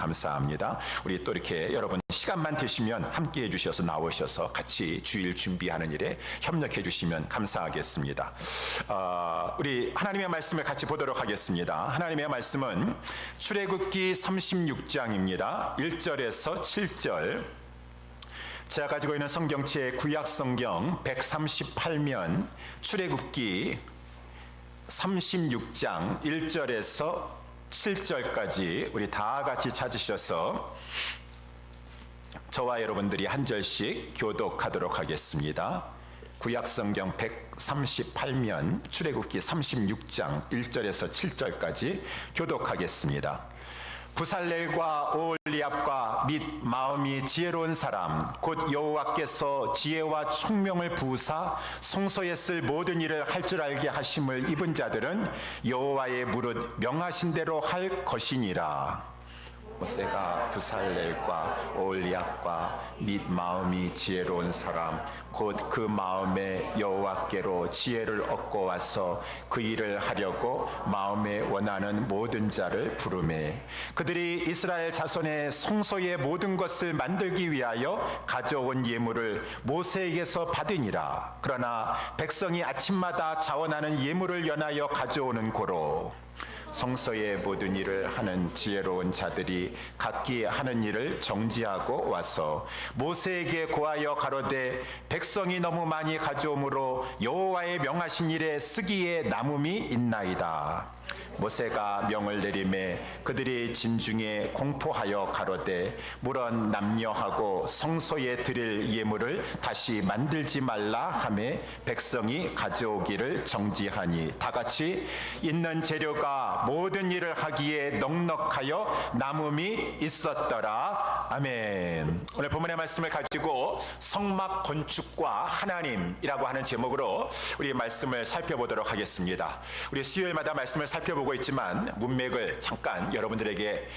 감사합니다. 우리 또 이렇게 여러분 시간만 되시면 함께 해주셔서 나오셔서 같이 주일 준비하는 일에 협력해 주시면 감사하겠습니다. 우리 하나님의 말씀을 같이 보도록 하겠습니다. 하나님의 말씀은 출애굽기 36장입니다. 1절에서 7절. 제가 가지고 있는 성경책 구약성경 138면 출애굽기 36장 1절에서 7절까지 우리 다 같이 찾으셔서 저와 여러분들이 한 절씩 교독하도록 하겠습니다. 구약성경 138면 출애굽기 36장 1절에서 7절까지 교독하겠습니다. 부살렐과 오홀리압과 및 마음이 지혜로운 사람 곧 여호와께서 지혜와 총명을 부으사 성소에 쓸 모든 일을 할 줄 알게 하심을 입은 자들은 여호와의 무릇 명하신 대로 할 것이니라. 모세가 부살렐과 오홀리압과 및 마음이 지혜로운 사람 곧 그 마음에 여호와께로 지혜를 얻고 와서 그 일을 하려고 마음에 원하는 모든 자를 부르매 그들이 이스라엘 자손의 성소의 모든 것을 만들기 위하여 가져온 예물을 모세에게서 받으니라. 그러나 백성이 아침마다 자원하는 예물을 연하여 가져오는 고로 성소의 모든 일을 하는 지혜로운 자들이 각기 하는 일을 정지하고 와서 모세에게 고하여 가로되 백성이 너무 많이 가져오므로 여호와의 명하신 일에 쓰기에 남음이 있나이다. 모세가 명을 내리매 그들이 진중에 공포하여 가로되 물론 남녀하고 성소에 드릴 예물을 다시 만들지 말라 하매 백성이 가져오기를 정지하니 다같이 있는 재료가 모든 일을 하기에 넉넉하여 남음이 있었더라. 아멘. 오늘 본문의 말씀을 가지고 성막 건축과 하나님이라고 하는 제목으로 우리 말씀을 살펴보도록 하겠습니다. 우리 수요일마다 말씀을 살펴보고 있지만 문맥을 잠깐 여러분들에게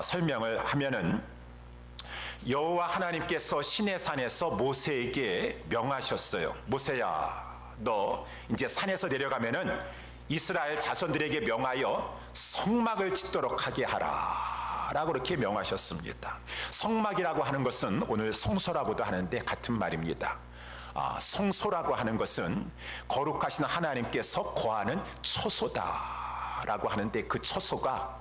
설명을 하면은 여호와 하나님께서 시내산에서 모세에게 명하셨어요. 모세야, 너 이제 산에서 내려가면은 이스라엘 자손들에게 명하여 성막을 짓도록 하게 하라 라고 이렇게 명하셨습니다. 성막이라고 하는 것은 오늘 성소라고도 하는데 같은 말입니다. 성소라고 하는 것은 거룩하신 하나님께서 거하는 처소다 라고 하는데 그 처소가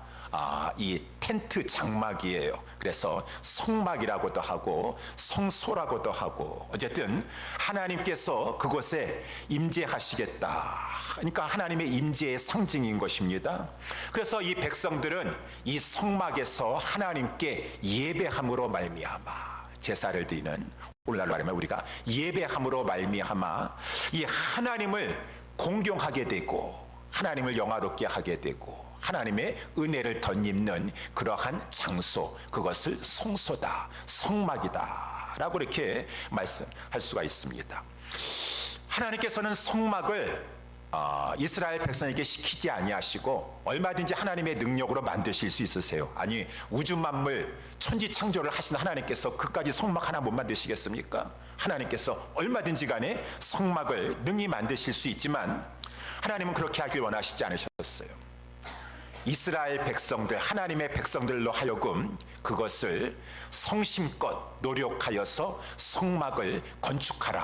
이 텐트 장막이에요. 그래서 성막이라고도 하고 성소라고도 하고 어쨌든 하나님께서 그곳에 임재하시겠다. 그러니까 하나님의 임재의 상징인 것입니다. 그래서 이 백성들은 이 성막에서 하나님께 예배함으로 말미암아 제사를 드리는 오늘날로 말하면 우리가 예배함으로 말미암아 이 하나님을 공경하게 되고 하나님을 영화롭게 하게 되고 하나님의 은혜를 덧입는 그러한 장소, 그것을 성소다, 성막이다 라고 이렇게 말씀할 수가 있습니다. 하나님께서는 성막을 이스라엘 백성에게 시키지 아니하시고 얼마든지 하나님의 능력으로 만드실 수 있으세요. 아니 우주 만물 천지 창조를 하신 하나님께서 그까지 성막 하나 못 만드시겠습니까? 하나님께서 얼마든지 간에 성막을 능히 만드실 수 있지만 하나님은 그렇게 하길 원하시지 않으셨어요. 이스라엘 백성들, 하나님의 백성들로 하여금 그것을 성심껏 노력하여서 성막을 건축하라.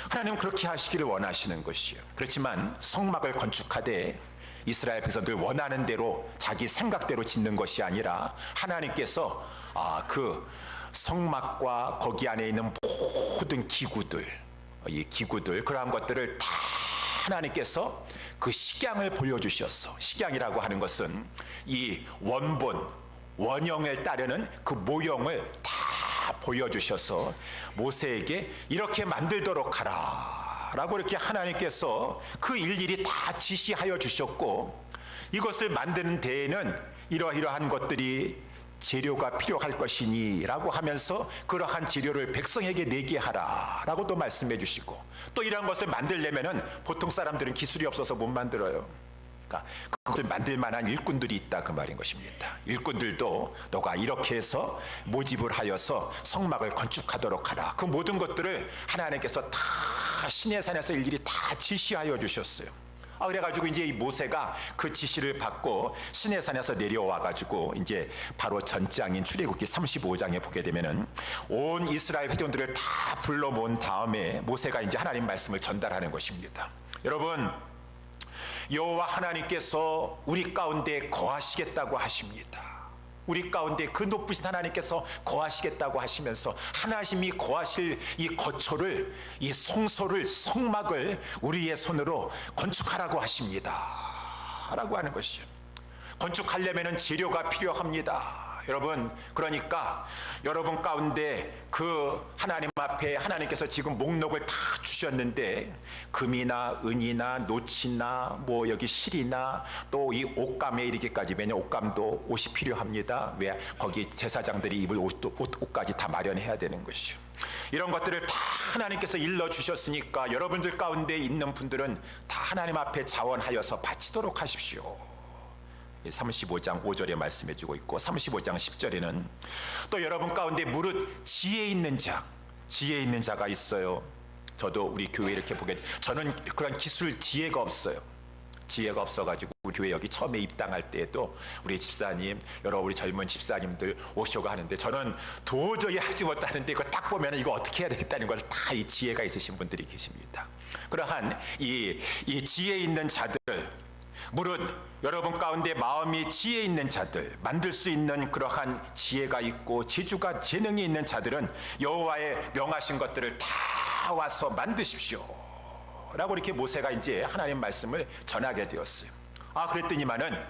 하나님은 그렇게 하시기를 원하시는 것이에요. 그렇지만 성막을 건축하되 이스라엘 백성들 원하는 대로 자기 생각대로 짓는 것이 아니라 하나님께서 그 성막과 거기 안에 있는 모든 기구들, 이 기구들 그러한 것들을 다 하나님께서 그 식양을 보여주셔서 식양이라고 하는 것은 이 원본, 원형을 따르는 그 모형을 다 보여주셔서 모세에게 이렇게 만들도록 하라 라고 이렇게 하나님께서 그 일일이 다 지시하여 주셨고 이것을 만드는 데에는 이러이러한 것들이 재료가 필요할 것이니 라고 하면서 그러한 재료를 백성에게 내게 하라 라고 또 말씀해 주시고 또 이러한 것을 만들려면은 보통 사람들은 기술이 없어서 못 만들어요. 그러니까 그것을 만들 만한 일꾼들이 있다 그 말인 것입니다. 일꾼들도 너가 이렇게 해서 모집을 하여서 성막을 건축하도록 하라. 그 모든 것들을 하나님께서 다 시내산에서 일일이 다 지시하여 주셨어요. 그래가지고 이제 이 모세가 그 지시를 받고 시내산에서 내려와가지고 이제 바로 전장인 출애굽기 35장에 보게 되면은 온 이스라엘 회중들을 다 불러 모은 다음에 모세가 이제 하나님 말씀을 전달하는 것입니다. 여러분, 여호와 하나님께서 우리 가운데 거하시겠다고 하십니다. 우리 가운데 그 높으신 하나님께서 거하시겠다고 하시면서 하나님이 거하실 이 거처를, 이 성소를, 성막을 우리의 손으로 건축하라고 하십니다 라고 하는 것이요. 건축하려면 재료가 필요합니다. 여러분, 그러니까 여러분 가운데 그 하나님 앞에 하나님께서 지금 목록을 다 주셨는데 금이나 은이나 노치나 뭐 여기 실이나 또 이 옷감에 이르기까지, 왜냐 옷감도 옷이 필요합니다. 왜? 거기 제사장들이 입을 옷까지 다 마련해야 되는 것이요. 이런 것들을 다 하나님께서 일러 주셨으니까 여러분들 가운데 있는 분들은 다 하나님 앞에 자원하여서 바치도록 하십시오. 35장 5절에 말씀해 주고 있고 35장 10절에는 또 여러분 가운데 무릇 지혜 있는 자가 있어요. 저도 우리 교회 이렇게 보게, 저는 그런 기술 지혜가 없어요. 지혜가 없어가지고 우리 교회 여기 처음에 입당할 때에도 우리 집사님, 여러 우리 젊은 집사님들 오셔고 하는데 저는 도저히 하지 못하는데 이거 딱 보면 이거 어떻게 해야 되겠다는 걸 다 이 지혜가 있으신 분들이 계십니다. 그러한 이 지혜 있는 자들, 무릇 여러분 가운데 마음이 지혜 있는 자들, 만들 수 있는 그러한 지혜가 있고 재주가 재능이 있는 자들은 여호와의 명하신 것들을 다 와서 만드십시오 라고 이렇게 모세가 이제 하나님 말씀을 전하게 되었어요. 그랬더니만은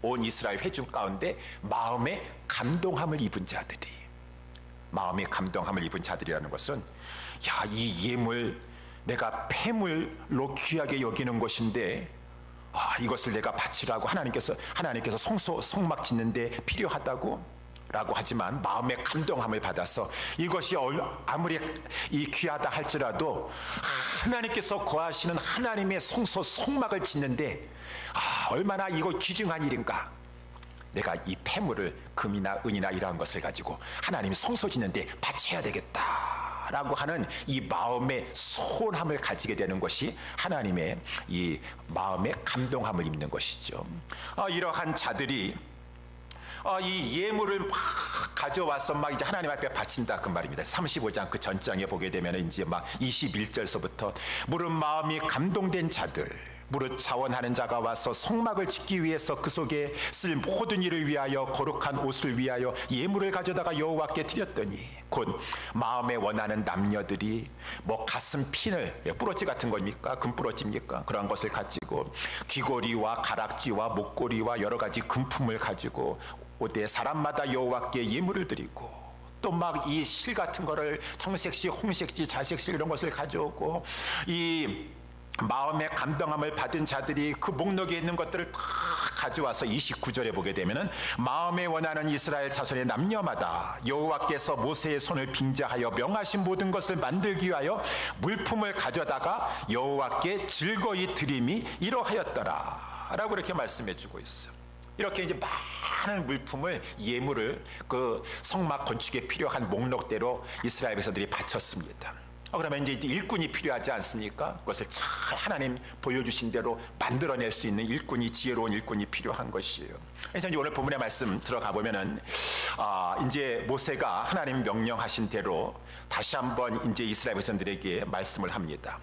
온 이스라엘 회중 가운데 마음에 감동함을 입은 자들이, 마음에 감동함을 입은 자들이라는 것은, 이 예물 내가 폐물로 귀하게 여기는 것인데 이것을 내가 바치라고 하나님께서 성막 짓는데 필요하다고 라고 하지만 마음의 감동함을 받아서 이것이 아무리 귀하다 할지라도 하나님께서 거하시는 하나님의 성막을 짓는데 얼마나 이거 귀중한 일인가, 내가 이 폐물을 금이나 은이나 이러한 것을 가지고 하나님 성소 짓는데 바쳐야 되겠다 라고 하는 이 마음의 소원함을 가지게 되는 것이 하나님의 이 마음의 감동함을 입는 것이죠. 이러한 자들이 이 예물을 막 가져와서 막 이제 하나님 앞에 바친다 그 말입니다. 35장 그 전장에 보게 되면 이제 막 21절서부터 무릇 마음이 감동된 자들, 무릇 자원하는 자가 와서 성막을 짓기 위해서 그 속에 쓸 모든 일을 위하여 거룩한 옷을 위하여 예물을 가져다가 여호와께 드렸더니 곧 마음에 원하는 남녀들이 뭐 가슴 핀을, 뿌러지 같은 겁니까? 금뿌러지입니까? 그런 것을 가지고 귀고리와 가락지와 목고리와 여러 가지 금품을 가지고 오되 사람마다 여호와께 예물을 드리고 또 막 이 실 같은 거를 청색시, 홍색시, 자색시 이런 것을 가져오고 이 마음의 감동함을 받은 자들이 그 목록에 있는 것들을 다 가져와서 29절에 보게 되면은 마음에 원하는 이스라엘 자손의 남녀마다 여호와께서 모세의 손을 빙자하여 명하신 모든 것을 만들기 위하여 물품을 가져다가 여호와께 즐거이 드림이 이러하였더라 라고 이렇게 말씀해 주고 있어요. 이렇게 이제 많은 물품을, 예물을 그 성막 건축에 필요한 목록대로 이스라엘 백성들이 바쳤습니다. 그러면 이제 일꾼이 필요하지 않습니까? 그것을 잘 하나님 보여주신 대로 만들어낼 수 있는 일꾼이, 지혜로운 일꾼이 필요한 것이에요. 그래서 이제 오늘 본문의 말씀 들어가 보면은 이제 모세가 하나님 명령하신 대로 다시 한번 이제 이스라엘 백성들에게 말씀을 합니다.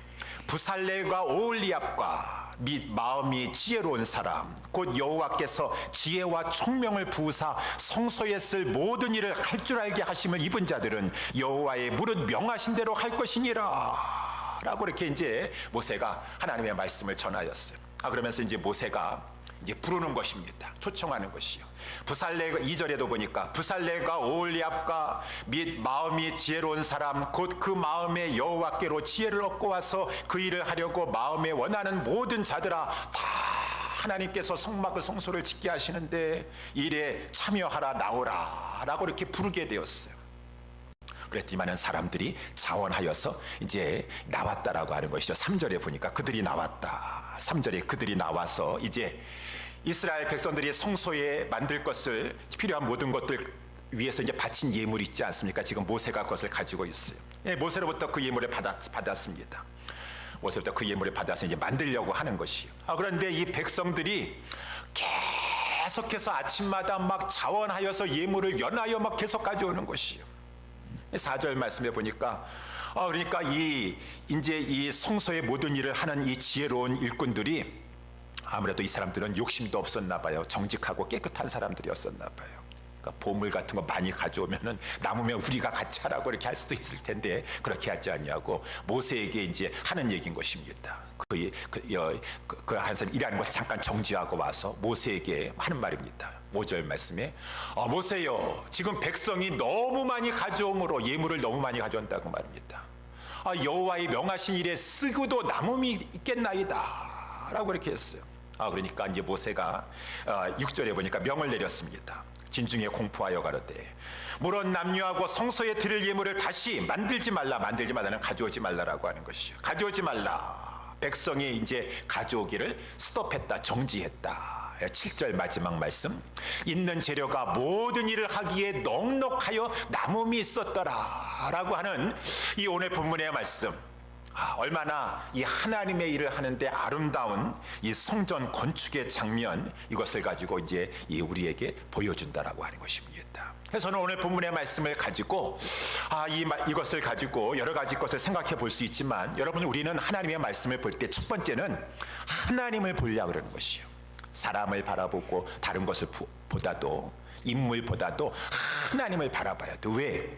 부살렐과 오홀리압과 및 마음이 지혜로운 사람 곧 여호와께서 지혜와 총명을 부으사 성소에 쓸 모든 일을 할 줄 알게 하심을 입은 자들은 여호와의 무릇 명하신 대로 할 것이니라 라고 이렇게 이제 모세가 하나님의 말씀을 전하였어요. 그러면서 이제 모세가 이제 부르는 것입니다. 초청하는 것이요. 부살렐과 2절에도 보니까 부살렐과 오홀리압과 및 마음이 지혜로운 사람 곧 그 마음에 여호와께로 지혜를 얻고 와서 그 일을 하려고 마음에 원하는 모든 자들아 다 하나님께서 성막을 성소를 짓게 하시는데 일에 참여하라 나오라 라고 이렇게 부르게 되었어요. 그랬지만은 사람들이 자원하여서 이제 나왔다라고 하는 것이죠. 3절에 보니까 그들이 나왔다. 3절에 그들이 나와서 이제 이스라엘 백성들이 성소에 만들 것을 필요한 모든 것들 위해서 이제 바친 예물이 있지 않습니까? 지금 모세가 그것을 가지고 있어요. 모세로부터 그 예물을 받았습니다. 모세부터 그 예물을 받아서 이제 만들려고 하는 것이요. 그런데 이 백성들이 계속해서 아침마다 막 자원하여서 예물을 연하여 막 계속 가져오는 것이요. 4절 말씀해 보니까 그러니까 이제 이 성소의 모든 일을 하는 이 지혜로운 일꾼들이 아무래도 이 사람들은 욕심도 없었나 봐요. 정직하고 깨끗한 사람들이었었나 봐요. 그러니까 보물 같은 거 많이 가져오면은 남으면 우리가 같이 하라고 이렇게 할 수도 있을 텐데 그렇게 하지 아니하고 모세에게 이제 하는 얘기인 것입니다. 한 사람 일하는 것을 잠깐 정지하고 와서 모세에게 하는 말입니다. 5절 말씀에 모세여, 지금 백성이 너무 많이 가져오므로 예물을 너무 많이 가져온다고 말입니다. 여호와의 명하신 일에 쓰고도 남음이 있겠나이다 라고 이렇게 했어요. 그러니까 이제 모세가 6절에 보니까 명을 내렸습니다. 진중에 공포하여 가로되 물론 남녀하고 성소에 드릴 예물을 다시 만들지 말라는 가져오지 말라라고 하는 것이요. 가져오지 말라. 백성이 이제 가져오기를 스톱했다, 정지했다. 7절 마지막 말씀, 있는 재료가 모든 일을 하기에 넉넉하여 남음이 있었더라 라고 하는 이 오늘 본문의 말씀, 얼마나 이 하나님의 일을 하는데 아름다운 이 성전 건축의 장면, 이것을 가지고 이제 우리에게 보여준다라고 하는 것입니다. 그래서 저는 오늘 본문의 말씀을 가지고 이것을 가지고 여러 가지 것을 생각해 볼 수 있지만, 여러분, 우리는 하나님의 말씀을 볼 때 첫 번째는 하나님을 보려고 그러는 것이요. 사람을 바라보고 다른 것을 보다도, 인물보다도 하나님을 바라봐야 돼. 왜?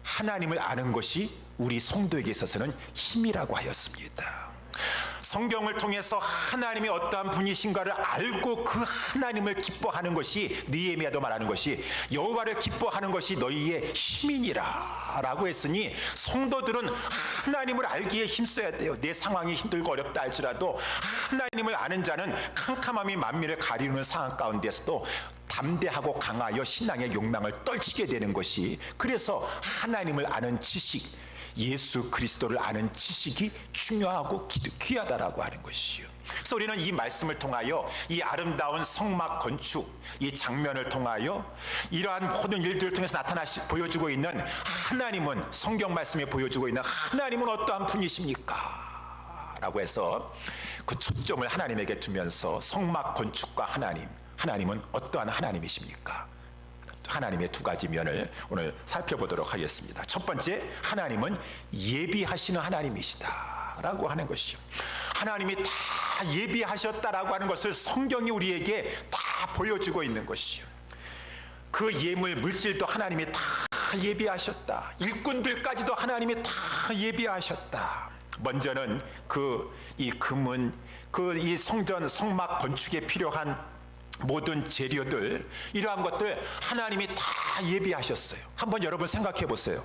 하나님을 아는 것이 우리 성도에게 있어서는 힘이라고 하였습니다. 성경을 통해서 하나님이 어떠한 분이신가를 알고 그 하나님을 기뻐하는 것이, 느헤미야도 말하는 것이 여호와를 기뻐하는 것이 너희의 힘이니라 라고 했으니, 성도들은 하나님을 알기에 힘써야 돼요. 내 상황이 힘들고 어렵다 할지라도 하나님을 아는 자는 캄캄함이 만민을 가리는 상황 가운데서도 담대하고 강하여 신앙의 욕망을 떨치게 되는 것이, 그래서 하나님을 아는 지식, 예수 그리스도를 아는 지식이 중요하고 귀하다라고 하는 것이요. 그래서 우리는 이 말씀을 통하여 이 아름다운 성막 건축, 이 장면을 통하여 이러한 모든 일들을 통해서 보여주고 있는 하나님은, 성경 말씀에 보여주고 있는 하나님은 어떠한 분이십니까? 라고 해서 그 초점을 하나님에게 두면서 성막 건축과 하나님은 어떠한 하나님이십니까? 하나님의 두 가지 면을 오늘 살펴보도록 하겠습니다. 첫 번째, 하나님은 예비하시는 하나님이시다 라고 하는 것이죠. 하나님이 다 예비하셨다라고 하는 것을 성경이 우리에게 다 보여주고 있는 것이죠. 그 예물, 물질도 하나님이 다 예비하셨다. 일꾼들까지도 하나님이 다 예비하셨다. 먼저는 이 금은, 이 성전, 성막 건축에 필요한 모든 재료들, 이러한 것들 하나님이 다 예비하셨어요. 한번 여러분 생각해 보세요.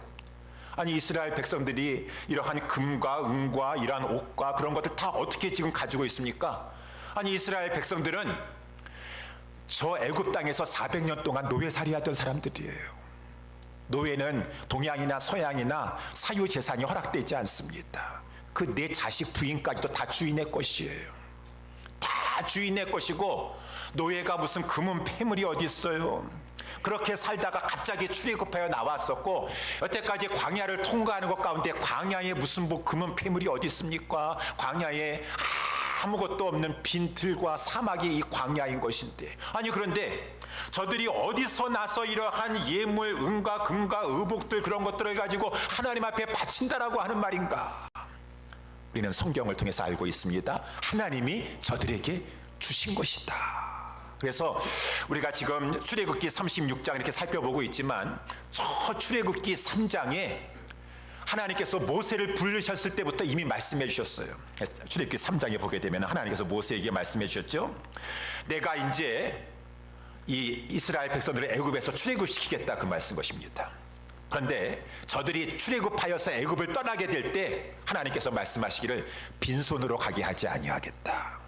아니, 이스라엘 백성들이 이러한 금과 은과 이러한 옷과 그런 것들 다 어떻게 지금 가지고 있습니까? 아니, 이스라엘 백성들은 저 애굽 땅에서 400년 동안 노예살이 하던 사람들이에요. 노예는 동양이나 서양이나 사유재산이 허락되지 않습니다. 그 내 자식 부인까지도 다 주인의 것이에요. 다 주인의 것이고, 노예가 무슨 금은 패물이 어디 있어요. 그렇게 살다가 갑자기 출애굽하여 나왔었고, 여태까지 광야를 통과하는 것 가운데 광야에 무슨 금은 패물이 어디 있습니까? 광야에 아무것도 없는 빈들과 사막이 이 광야인 것인데, 아니, 그런데 저들이 어디서 나서 이러한 예물, 은과 금과 의복들, 그런 것들을 가지고 하나님 앞에 바친다라고 하는 말인가? 우리는 성경을 통해서 알고 있습니다. 하나님이 저들에게 주신 것이다. 그래서 우리가 지금 출애굽기 36장 이렇게 살펴보고 있지만, 저 출애굽기 3장에 하나님께서 모세를 부르셨을 때부터 이미 말씀해 주셨어요. 출애굽기 3장에 보게 되면 하나님께서 모세에게 말씀해 주셨죠. 내가 이제 이 이스라엘 백성들을 애굽에서 출애굽시키겠다, 그 말씀 것입니다. 그런데 저들이 출애굽하여서 애굽을 떠나게 될 때 하나님께서 말씀하시기를 빈손으로 가게 하지 아니하겠다.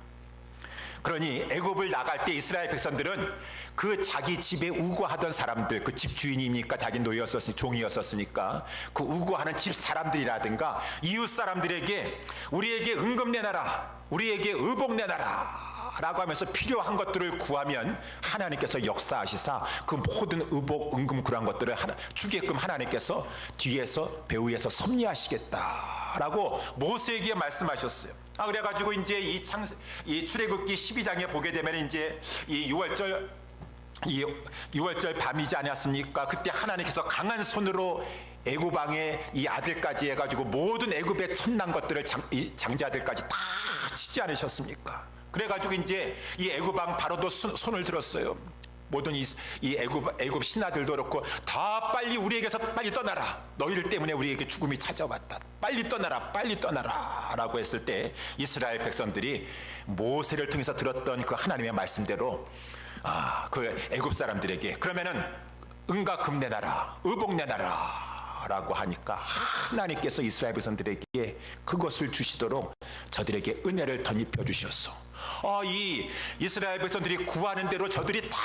그러니 애굽을 나갈 때 이스라엘 백성들은 그 자기 집에 우거하던 사람들, 그 집 주인이니까 자기 노예였었으니 종이었었으니까 그 우거하는 집 사람들이라든가 이웃 사람들에게 우리에게 은금 내놔라, 우리에게 의복 내놔라 라고 하면서 필요한 것들을 구하면 하나님께서 역사하시사 그 모든 의복, 은금 그런 것들을 주게끔 하나님께서 뒤에서 배후에서 섭리하시겠다라고 모세에게 말씀하셨어요. 그래가지고 이제 이 출애굽기 12장에 보게 되면 이제 이 6월절 밤이지 않았습니까? 그때 하나님께서 강한 손으로 애굽 왕의 이 아들까지 해가지고 모든 애굽의 천난 것들을 장자들까지 다 치지 않으셨습니까? 그래가지고 이제 이 애굽 왕 바로도 손을 들었어요. 모든 이 애굽 신하들도 그렇고 다 빨리 우리에게서 빨리 떠나라. 너희들 때문에 우리에게 죽음이 찾아왔다. 빨리 떠나라, 빨리 떠나라라고 했을 때 이스라엘 백성들이 모세를 통해서 들었던 그 하나님의 말씀대로 그 애굽 사람들에게 그러면은 은과 금 내놔라, 의복 내놔라 라고 하니까 하나님께서 이스라엘 백성들에게 그것을 주시도록 저들에게 은혜를 덧입혀 주셨어. 이 이스라엘 백성들이 구하는 대로 저들이 다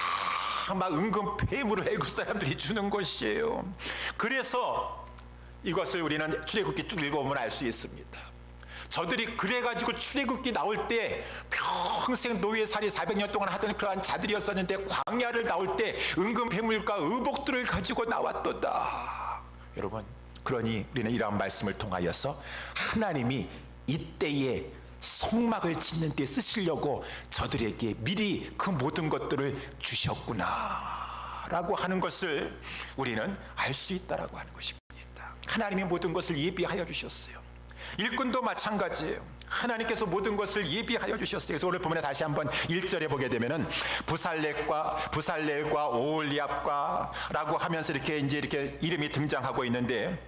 막 은금 폐물을 애굽 사람들이 주는 것이에요. 그래서 이것을 우리는 출애굽기 쭉 읽어보면 알 수 있습니다. 저들이 그래가지고 출애굽기 나올 때 평생 노예살이 400년 동안 하던 그러한 자들이었었는데 광야를 나올 때 은금 폐물과 의복들을 가지고 나왔도다. 여러분, 그러니 우리는 이러한 말씀을 통하여서 하나님이 이때에 성막을 짓는 데 쓰시려고 저들에게 미리 그 모든 것들을 주셨구나 라고 하는 것을 우리는 알 수 있다라고 하는 것입니다. 하나님이 모든 것을 예비하여 주셨어요. 일꾼도 마찬가지예요. 하나님께서 모든 것을 예비하여 주셨어요. 그래서 오늘 보면 다시 한번 1절에 보게 되면은 부살렐과 오홀리압과 라고 하면서 이렇게 이름이 등장하고 있는데,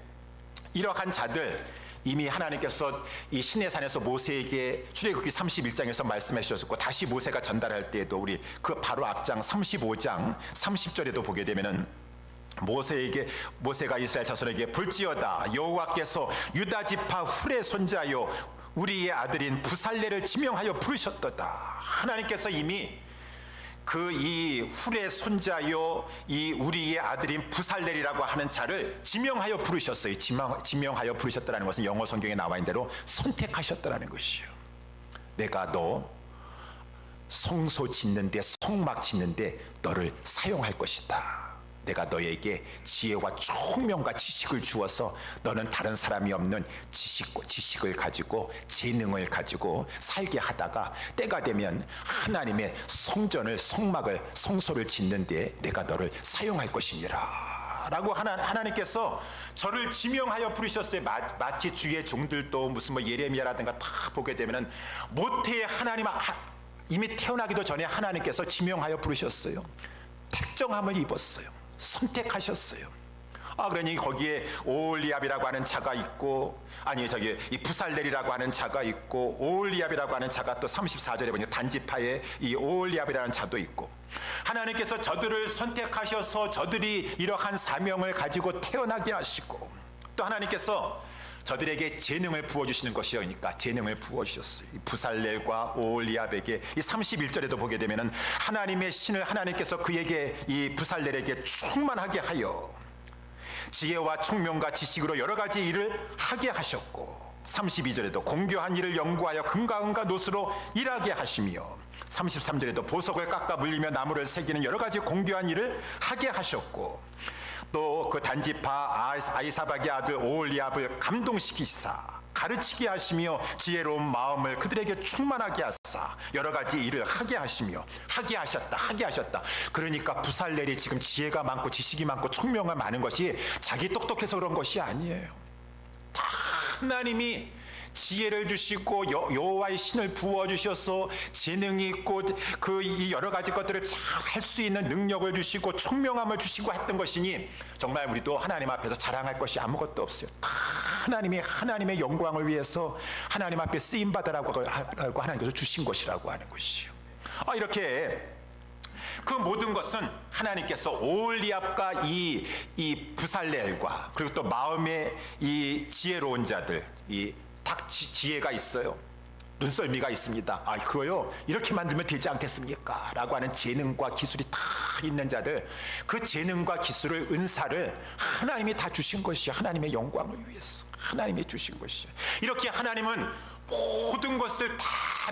이러한 자들 이미 하나님께서 이 시내산에서 모세에게 출애굽기 31장에서 말씀해 주셨고, 다시 모세가 전달할 때에도 우리 그 바로 앞장 35장 30절에도 보게 되면은 모세가 이스라엘 자손에게 볼지어다 여호와께서 유다 지파 훌의 손자요 우리의 아들인 부살렐을 지명하여 부르셨도다. 하나님께서 이미 그 이 훌의 손자요 이 우리의 아들인 부살렐이라고 하는 자를 지명하여 부르셨어요. 지명하여 부르셨다는 것은 영어 성경에 나와 있는 대로 선택하셨다는 것이요. 내가 너 성소 짓는데, 성막 짓는데 너를 사용할 것이다. 내가 너에게 지혜와 총명과 지식을 주어서 너는 다른 사람이 없는 지식을 가지고 재능을 가지고 살게 하다가 때가 되면 하나님의 성전을, 성막을, 성소를 짓는데 내가 너를 사용할 것이니라 라고 하나님께서 저를 지명하여 부르셨어요. 마치 주의 종들도 무슨 예레미야라든가 다 보게 되면은 모태의 하나님 이미 태어나기도 전에 하나님께서 지명하여 부르셨어요. 특정함을 입었어요. 선택하셨어요. 그러니 거기에 오홀리압이라고 하는 자가 있고, 이 부살렐이라고 하는 자가 있고, 오홀리압이라고 하는 자가 또 34절에 보니까 단지파에 이 오홀리압이라는 자도 있고, 하나님께서 저들을 선택하셔서 저들이 이러한 사명을 가지고 태어나게 하시고, 또 하나님께서 저들에게 재능을 부어주시는 것이니까 재능을 부어주셨어요. 이 부살렐과 오홀리압에게 이 31절에도 보게 되면은 하나님의 신을 하나님께서 그에게 이 부살렐에게 충만하게 하여 지혜와 총명과 지식으로 여러 가지 일을 하게 하셨고, 32절에도 공교한 일을 연구하여 금과 은과 노스로 일하게 하시며, 33절에도 보석을 깎아 물리며 나무를 새기는 여러 가지 공교한 일을 하게 하셨고, 또 그 단지파 아이사박의 아들 오홀리압을 감동시키사 가르치게 하시며 지혜로운 마음을 그들에게 충만하게 하사 여러 가지 일을 하게 하시며 하게 하셨다. 그러니까 부살렐이 지금 지혜가 많고 지식이 많고 총명이 많은 것이 자기 똑똑해서 그런 것이 아니에요. 다 하나님이 지혜를 주시고 여호와의 신을 부어주셔서 재능이 있고 이 여러 가지 것들을 잘 할 수 있는 능력을 주시고 총명함을 주시고 했던 것이니 정말 우리도 하나님 앞에서 자랑할 것이 아무것도 없어요. 다 하나님의 영광을 위해서 하나님 앞에 쓰임받으라고 하나님께서 주신 것이라고 하는 것이요. 이렇게 그 모든 것은 하나님께서 오홀리압과 이 부살렐과 그리고 또 마음의 이 지혜로운 자들, 이 지혜가 있어요. 눈썰미가 있습니다. 그거요 이렇게 만들면 되지 않겠습니까? 라고 하는 재능과 기술이 다 있는 자들, 그 재능과 기술을, 은사를 하나님이 다 주신 것이 하나님의 영광을 위해서 하나님이 주신 것이죠. 이렇게 하나님은 모든 것을 다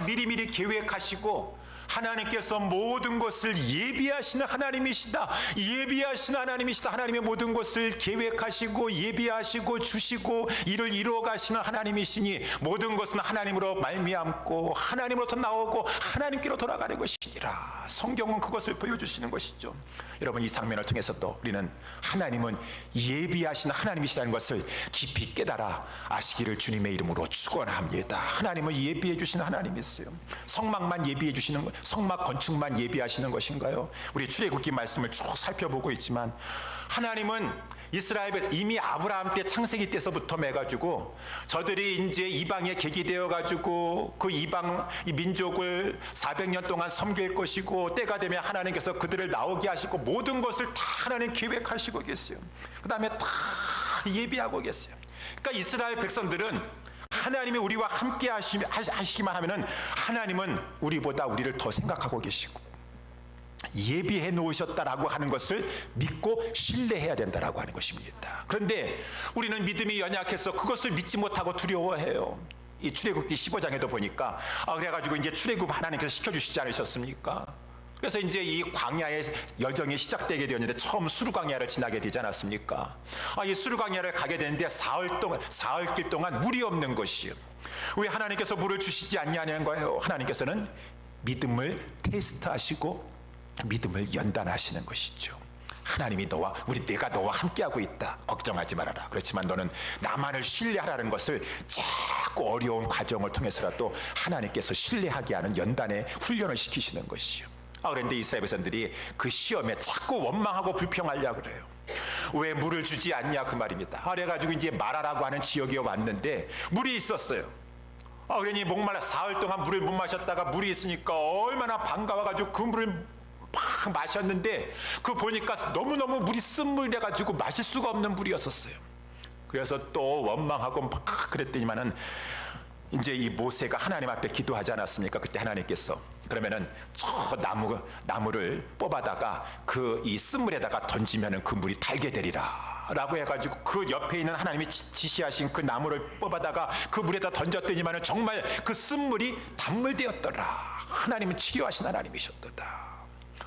미리미리 계획하시고 하나님께서 모든 것을 예비하시는 하나님이시다. 예비하시는 하나님이시다. 하나님의 모든 것을 계획하시고 예비하시고 주시고 이를 이루어 가시는 하나님이시니 모든 것은 하나님으로 말미암고 하나님으로부터 나오고 하나님께로 돌아가는 것이니라. 성경은 그것을 보여주시는 것이죠. 여러분, 이 장면을 통해서도 우리는 하나님은 예비하시는 하나님이시라는 것을 깊이 깨달아 아시기를 주님의 이름으로 축원합니다. 하나님은 예비해 주시는 하나님이세요. 성막만 예비해 주시는 거, 성막 건축만 예비하시는 것인가요? 우리 출애굽기 말씀을 쭉 살펴보고 있지만 하나님은 이스라엘 이미 아브라함 때 창세기 때서부터 매가지고 저들이 이제 이방에 객이 되어가지고 그 이방 민족을 400년 동안 섬길 것이고 때가 되면 하나님께서 그들을 나오게 하시고 모든 것을 다 하나님 계획하시고 계세요. 그 다음에 다 예비하고 계세요. 그러니까 이스라엘 백성들은 하나님이 우리와 함께 하시기만 하면은 하나님은 우리보다 우리를 더 생각하고 계시고 예비해 놓으셨다라고 하는 것을 믿고 신뢰해야 된다라고 하는 것입니다. 그런데 우리는 믿음이 연약해서 그것을 믿지 못하고 두려워해요. 이 출애굽기 15장에도 보니까 그래가지고 이제 출애굽 하나님께서 시켜주시지 않으셨습니까? 그래서 이제 이 광야의 여정이 시작되게 되었는데 처음 수르 광야를 지나게 되지 않았습니까? 이 수르 광야를 가게 되는데 사흘길 동안 물이 없는 것이요. 왜 하나님께서 물을 주시지 않냐는 거예요. 하나님께서는 믿음을 테스트하시고 믿음을 연단하시는 것이죠. 하나님이 내가 너와 함께하고 있다. 걱정하지 말아라. 그렇지만 너는 나만을 신뢰하라는 것을 자꾸 어려운 과정을 통해서라도 하나님께서 신뢰하게 하는 연단의 훈련을 시키시는 것이요. 그런데 이스라엘 백성들이 그 시험에 자꾸 원망하고 불평하려고 그래요. 왜 물을 주지 않냐 그 말입니다. 그래가지고 이제 마라라고 하는 지역에 왔는데 물이 있었어요. 그러니 목말라 사흘 동안 물을 못 마셨다가 물이 있으니까 얼마나 반가워가지고 그 물을 막 마셨는데 그 보니까 너무너무 물이 쓴 물이라 가지고 마실 수가 없는 물이었었어요. 그래서 또 원망하고 막 그랬더니만은 이제 이 모세가 하나님 앞에 기도하지 않았습니까? 그때 하나님께서 그러면은 저 나무를 뽑아다가 그 이 쓴물에다가 던지면은 그 물이 달게 되리라 라고 해가지고 그 옆에 있는 하나님이 지시하신 그 나무를 뽑아다가 그 물에다 던졌더니만은 정말 그 쓴물이 단물 되었더라. 하나님은 치료하신 하나님이셨도다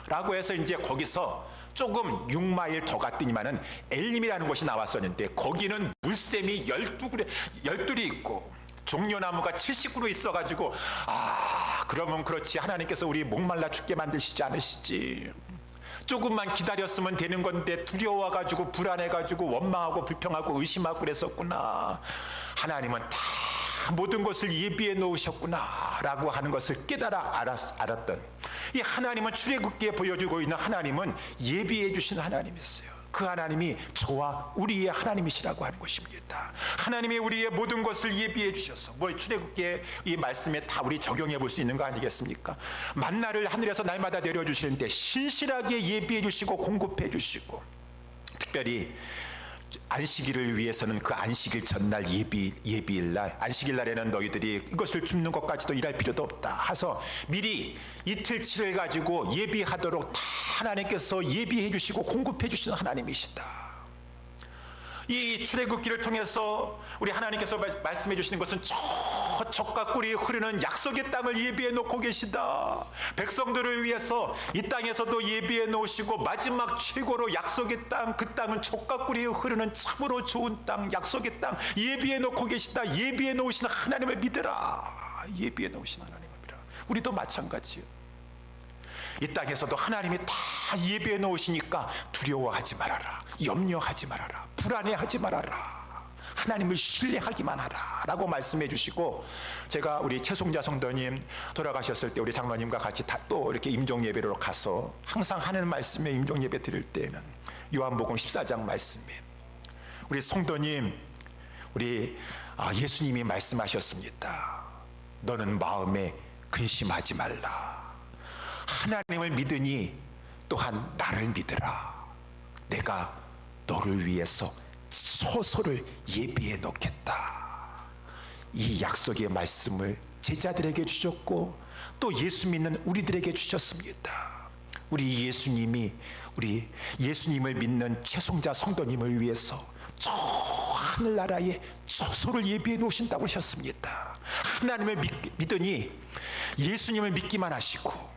라고 해서 이제 거기서 조금 6마일 더 갔더니만은 엘림이라는 곳이 나왔었는데 거기는 물샘이 12리 있고 종려나무가 70그루 있어가지고 그러면 그렇지 하나님께서 우리 목말라 죽게 만드시지 않으시지. 조금만 기다렸으면 되는 건데 두려워가지고 불안해가지고 원망하고 불평하고 의심하고 그랬었구나. 하나님은 다 모든 것을 예비해 놓으셨구나 라고 하는 것을 깨달아 알았던 이 하나님은 출애굽기에 보여주고 있는 하나님은 예비해 주신 하나님이었어요. 그 하나님이 저와 우리의 하나님이시라고 하는 것입니다. 하나님이 우리의 모든 것을 예비해 주셔서 출애굽기의 이 말씀에 다 우리 적용해 볼 수 있는 거 아니겠습니까? 만나를 하늘에서 날마다 내려주시는데 신실하게 예비해 주시고 공급해 주시고 특별히 안식일을 위해서는 그 안식일 전날 예비일 날 안식일 날에는 너희들이 이것을 줍는 것까지도 일할 필요도 없다 해서 미리 이틀치를 가지고 예비하도록 다 하나님께서 예비해 주시고 공급해 주시는 하나님이시다. 이 출애굽기를 통해서 우리 하나님께서 말씀해 주시는 것은 저 젖과 꿀이 흐르는 약속의 땅을 예비해 놓고 계시다. 백성들을 위해서 이 땅에서도 예비해 놓으시고 마지막 최고로 약속의 땅, 그 땅은 젖과 꿀이 흐르는 참으로 좋은 땅, 약속의 땅 예비해 놓고 계시다. 예비해 놓으시는 하나님을 믿으라. 예비해 놓으시는 하나님을 믿으라. 우리도 마찬가지예요. 이 땅에서도 하나님이 다 예비해 놓으시니까 두려워하지 말아라. 염려하지 말아라. 불안해하지 말아라. 하나님을 신뢰하기만 하라 라고 말씀해 주시고 제가 우리 최송자 성도님 돌아가셨을 때 우리 장로님과 같이 다 또 이렇게 임종 예배로 가서 항상 하는 말씀에 임종 예배 드릴 때는 요한복음 14장 말씀에 우리 성도님 우리 예수님이 말씀하셨습니다. 너는 마음에 근심하지 말라. 하나님을 믿으니 또한 나를 믿으라. 내가 너를 위해서 처소를 예비해 놓겠다. 이 약속의 말씀을 제자들에게 주셨고 또 예수 믿는 우리들에게 주셨습니다. 우리 예수님을 믿는 최송자 성도님을 위해서 저 하늘나라에 처소를 예비해 놓으신다고 하셨습니다. 하나님을 믿으니 예수님을 믿기만 하시고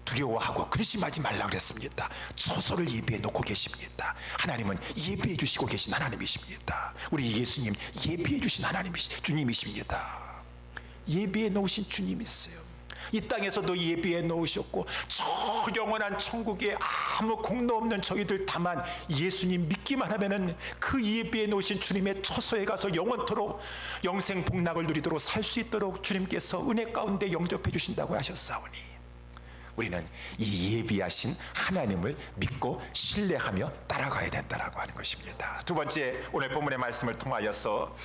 두려워하고 근심하지 말라 그랬습니다. 처소를 예비해 놓고 계십니다. 하나님은 예비해 주시고 계신 하나님이십니다. 우리 예수님 예비해 주신 주님이십니다. 예비해 놓으신 주님이세요. 이 땅에서도 예비해 놓으셨고 저 영원한 천국에 아무 공로 없는 저희들 다만 예수님 믿기만 하면은 그 예비해 놓으신 주님의 처소에 가서 영원토록 영생 복락을 누리도록 살 수 있도록 주님께서 은혜 가운데 영접해 주신다고 하셨사오니 우리는 이 예비하신 하나님을 믿고 신뢰하며 따라가야 된다라고 하는 것입니다. 두 번째, 오늘 본문의 말씀을 통하여서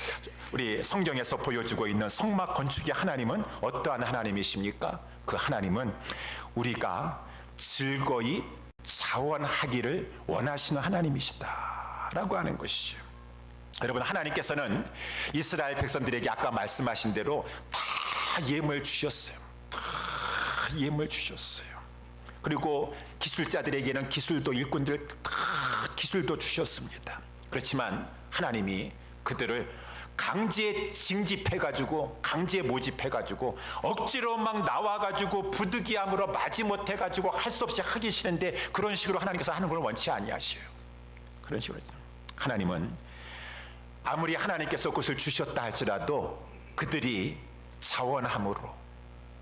우리 성경에서 보여주고 있는 성막 건축의 하나님은 어떠한 하나님이십니까? 그 하나님은 우리가 즐거이 자원하기를 원하시는 하나님이시다라고 하는 것이죠. 여러분, 하나님께서는 이스라엘 백성들에게 아까 말씀하신 대로 다 예물 주셨어요. 예물 주셨어요. 그리고 기술자들에게는 기술도, 일꾼들 다 기술도 주셨습니다. 그렇지만 하나님이 그들을 강제 징집해가지고, 강제 모집해가지고 억지로 막 나와가지고 부득이함으로 마지못해가지고 할 수 없이 하기 싫은데 그런 식으로 하나님께서 하는 걸 원치 아니하셔요. 그런 식으로 하나님은 아무리 하나님께서 그것을 주셨다 할지라도 그들이 자원함으로,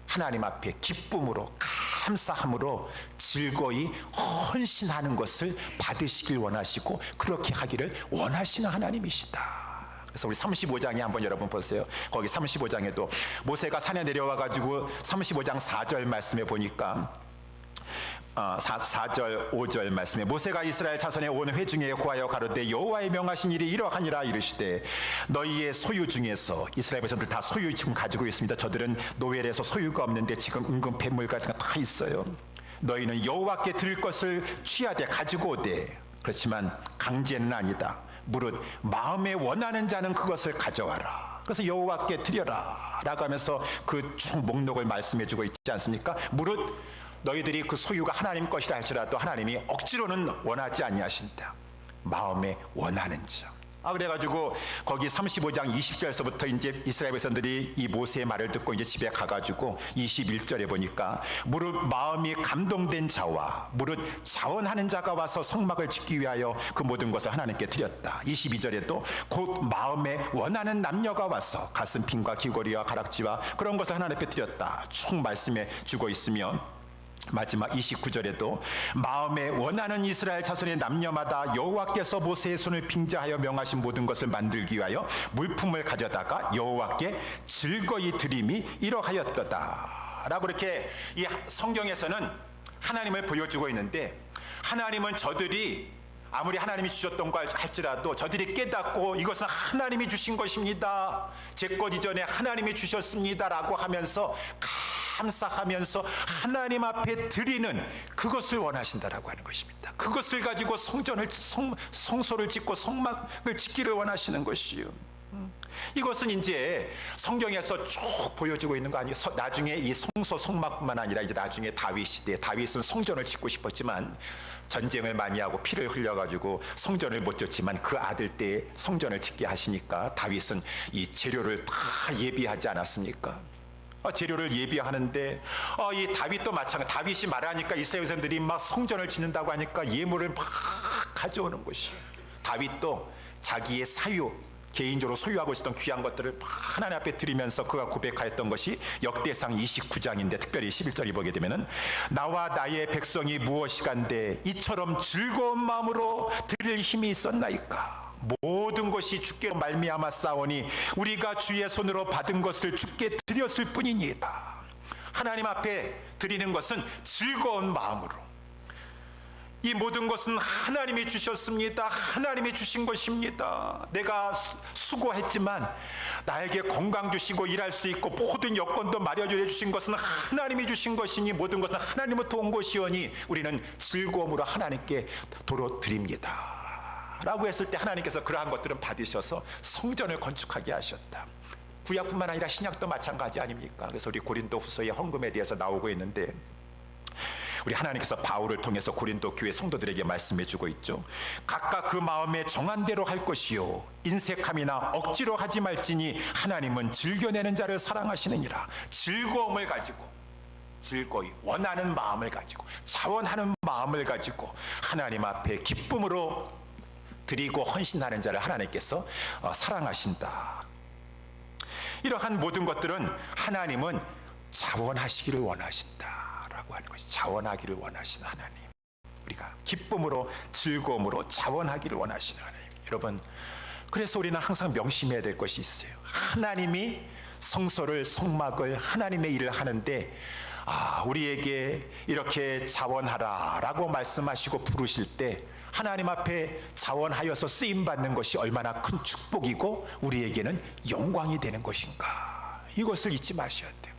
하나님 앞에 기쁨으로, 감사함으로 즐거이 헌신하는 것을 받으시길 원하시고 그렇게 하기를 원하시는 하나님이시다. 그래서 우리 35장에 한번 여러분 보세요. 거기 35장에도 모세가 산에 내려와 가지고 35장 4절 말씀에 보니까 4절 5절 말씀에 모세가 이스라엘 자손의 온 회중에 고하여 가로되 여호와의 명하신 일이 이러하니라 이르시되 너희의 소유 중에서, 이스라엘 백성들 다 소유 지금 가지고 있습니다. 저들은 노엘에서 소유가 없는데 지금 은금 폐물 같은 거 다 있어요. 너희는 여호와께 드릴 것을 취하되 가지고 오되, 그렇지만 강제는 아니다. 무릇 마음에 원하는 자는 그것을 가져와라. 그래서 여호와께 드려라 라고 하면서 그 쭉 목록을 말씀해 주고 있지 않습니까? 무릇 너희들이 그 소유가 하나님 것이라 할지라도 하나님이 억지로는 원하지 아니하신다. 마음에 원하는 자. 그래가지고 거기 35장 20절에서부터 이제 이스라엘 백성들이 이 모세의 말을 듣고 이제 집에 가가지고 21절에 보니까 무릇 마음이 감동된 자와 무릇 자원하는 자가 와서 성막을 짓기 위하여 그 모든 것을 하나님께 드렸다. 22절에도 곧 마음에 원하는 남녀가 와서 가슴핀과 귀걸이와 가락지와 그런 것을 하나님께 드렸다. 총 말씀해 주고 있으면 마지막 29절에도 마음에 원하는 이스라엘 자손의 남녀마다 여호와께서 모세의 손을 빙자하여 명하신 모든 것을 만들기 위하여 물품을 가져다가 여호와께 즐거이 드림이 이러하였도다 라고 이렇게 이 성경에서는 하나님을 보여주고 있는데, 하나님은 저들이 아무리 하나님이 주셨던 걸 할지라도 저들이 깨닫고 이것은 하나님이 주신 것입니다, 제 것 이전에 하나님이 주셨습니다 라고 하면서 감사하면서 하나님 앞에 드리는 그것을 원하신다라고 하는 것입니다. 그것을 가지고 성소를 짓고 성막을 짓기를 원하시는 것이요. 이것은 이제 성경에서 쭉 보여주고 있는 거 아니에요. 나중에 이 성소 성막뿐만 아니라 이제 나중에 다윗 시대, 다윗은 성전을 짓고 싶었지만 전쟁을 많이 하고 피를 흘려가지고 성전을 못 짓지만 그 아들 때에 성전을 짓게 하시니까 다윗은 이 재료를 다 예비하지 않았습니까? 재료를 예비하는데 이 다윗도 마찬가지. 다윗이 말하니까 이스라엘 백성들이 막 성전을 짓는다고 하니까 예물을 막 가져오는 것이에요. 다윗도 자기의 사유, 개인적으로 소유하고 있었던 귀한 것들을 하나님 앞에 드리면서 그가 고백하였던 것이 역대상 29장인데 특별히 11절이 보게 되면은 나와 나의 백성이 무엇이간데 이처럼 즐거운 마음으로 드릴 힘이 있었나이까. 모든 것이 주께 말미암아 싸우니 우리가 주의 손으로 받은 것을 주께 드렸을 뿐이니이다. 하나님 앞에 드리는 것은 즐거운 마음으로, 이 모든 것은 하나님이 주셨습니다. 하나님이 주신 것입니다. 내가 수고했지만 나에게 건강 주시고 일할 수 있고 모든 여건도 마련해 주신 것은 하나님이 주신 것이니 모든 것은 하나님으로부터 온 것이오니 우리는 즐거움으로 하나님께 도로 드립니다 라고 했을 때 하나님께서 그러한 것들은 받으셔서 성전을 건축하게 하셨다. 구약뿐만 아니라 신약도 마찬가지 아닙니까? 그래서 우리 고린도 후서의 헌금에 대해서 나오고 있는데, 우리 하나님께서 바울을 통해서 고린도 교회 성도들에게 말씀해 주고 있죠. 각각 그 마음에 정한 대로 할 것이요 인색함이나 억지로 하지 말지니 하나님은 즐겨내는 자를 사랑하시느니라. 즐거움을 가지고 즐거이 원하는 마음을 가지고 자원하는 마음을 가지고 하나님 앞에 기쁨으로 드리고 헌신하는 자를 하나님께서 사랑하신다. 이러한 모든 것들은 하나님은 자원하시기를 원하신다라고 하는 것이, 자원하기를 원하시는 하나님, 우리가 기쁨으로 즐거움으로 자원하기를 원하시는 하나님. 여러분, 그래서 우리는 항상 명심해야 될 것이 있어요. 하나님이 성소를, 성막을, 하나님의 일을 하는데 우리에게 이렇게 자원하라 라고 말씀하시고 부르실 때 하나님 앞에 자원하여서 쓰임받는 것이 얼마나 큰 축복이고 우리에게는 영광이 되는 것인가, 이것을 잊지 마셔야 돼요.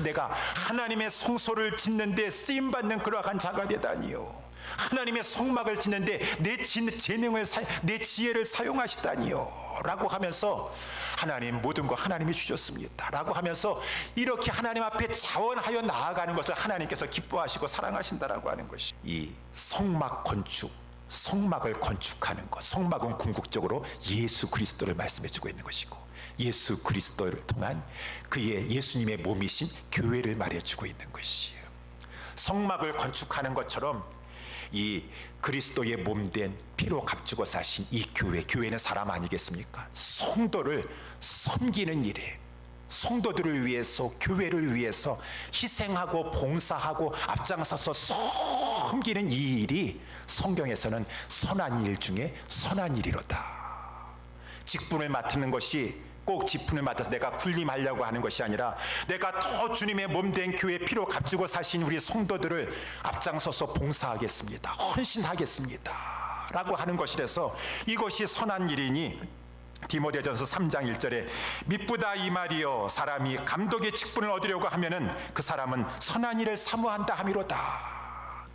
내가 하나님의 성소를 짓는데 쓰임받는 그러한 자가 되다니요, 하나님의 성막을 짓는데 내 재능을, 내 지혜를 사용하시다니요 라고 하면서, 하나님 모든 거 하나님이 주셨습니다 라고 하면서 이렇게 하나님 앞에 자원하여 나아가는 것을 하나님께서 기뻐하시고 사랑하신다라고 하는 것이, 이 성막 건축, 성막을 건축하는 것, 성막은 궁극적으로 예수 그리스도를 말씀해주고 있는 것이고, 예수 그리스도를 통한 그의 예수님의 몸이신 교회를 말해주고 있는 것이에요. 성막을 건축하는 것처럼 이 그리스도의 몸된 피로 값주고 사신 이 교회, 교회는 사람 아니겠습니까? 성도를 섬기는 일에, 성도들을 위해서, 교회를 위해서 희생하고 봉사하고 앞장서서 섬기는 이 일이 성경에서는 선한 일 중에 선한 일이로다. 직분을 맡는 것이 꼭 직분을 맡아서 내가 군림하려고 하는 것이 아니라, 내가 더 주님의 몸된 교회 피로 값주고 사신 우리 성도들을 앞장서서 봉사하겠습니다, 헌신하겠습니다 라고 하는 것이라서 이것이 선한 일이니, 디모데전서 3장 1절에 미쁘다 이 말이요, 사람이 감독의 직분을 얻으려고 하면은 그 사람은 선한 일을 사모한다 함이로다.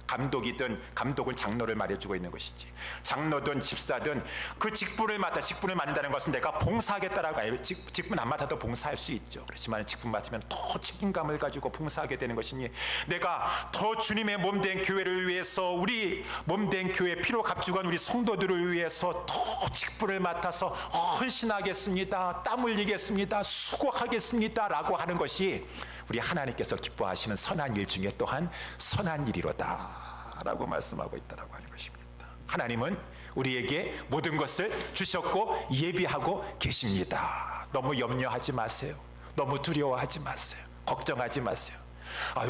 감독이든, 감독은 장로를 말해주고 있는 것이지, 장로든 집사든 그 직분을 맡는다는 것은 내가 봉사하겠다라고 해요. 직분 안 맡아도 봉사할 수 있죠. 그렇지만 직분 맡으면 더 책임감을 가지고 봉사하게 되는 것이니, 내가 더 주님의 몸된 교회를 위해서, 우리 몸된 교회 피로 값주건 우리 성도들을 위해서 더 직분을 맡아서 헌신하겠습니다, 땀 흘리겠습니다, 수고하겠습니다 라고 하는 것이 우리 하나님께서 기뻐하시는 선한 일 중에 또한 선한 일이로다 라고 말씀하고 있다라고 하는 것입니다. 하나님은 우리에게 모든 것을 주셨고 예비하고 계십니다. 너무 염려하지 마세요. 너무 두려워하지 마세요. 걱정하지 마세요.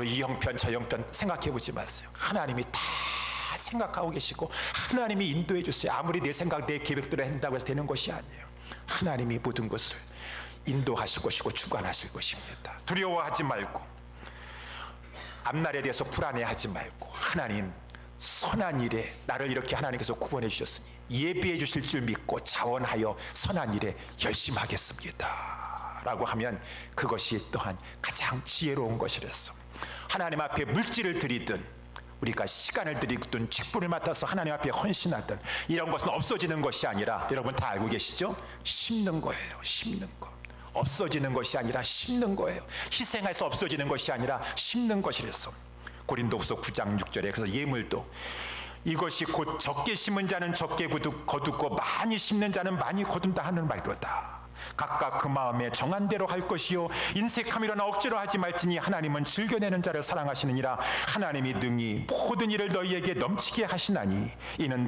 이 형편 저 형편 생각해 보지 마세요. 하나님이 다 생각하고 계시고 하나님이 인도해 주세요. 아무리 내 생각, 내 계획대로 한다고 해서 되는 것이 아니에요. 하나님이 모든 것을 인도하실 것이고 주관하실 것입니다. 두려워하지 말고, 앞날에 대해서 불안해하지 말고, 하나님 선한 일에 나를 이렇게 하나님께서 구원해 주셨으니 예비해 주실 줄 믿고 자원하여 선한 일에 열심히 하겠습니다 라고 하면 그것이 또한 가장 지혜로운 것이랬어. 하나님 앞에 물질을 드리든, 우리가 시간을 드리든, 직분을 맡아서 하나님 앞에 헌신하든, 이런 것은 없어지는 것이 아니라, 여러분 다 알고 계시죠? 심는 거예요. 심는 거. 없어지는 것이 아니라 심는 거예요. 희생해서 없어지는 것이 아니라 심는 것이랬어. 고린도후서 9장 6절에 그래서 예물도 이것이 곧 적게 심은 자는 적게 거두고 많이 심는 자는 많이 거둔다 하는 말이로다. 각각 그 마음에 정한 대로 할 것이요 인색함이로나 억지로 하지 말지니 하나님은 즐겨내는 자를 사랑하시느니라. 하나님이 능히 모든 일을 너희에게 넘치게 하시나니 이는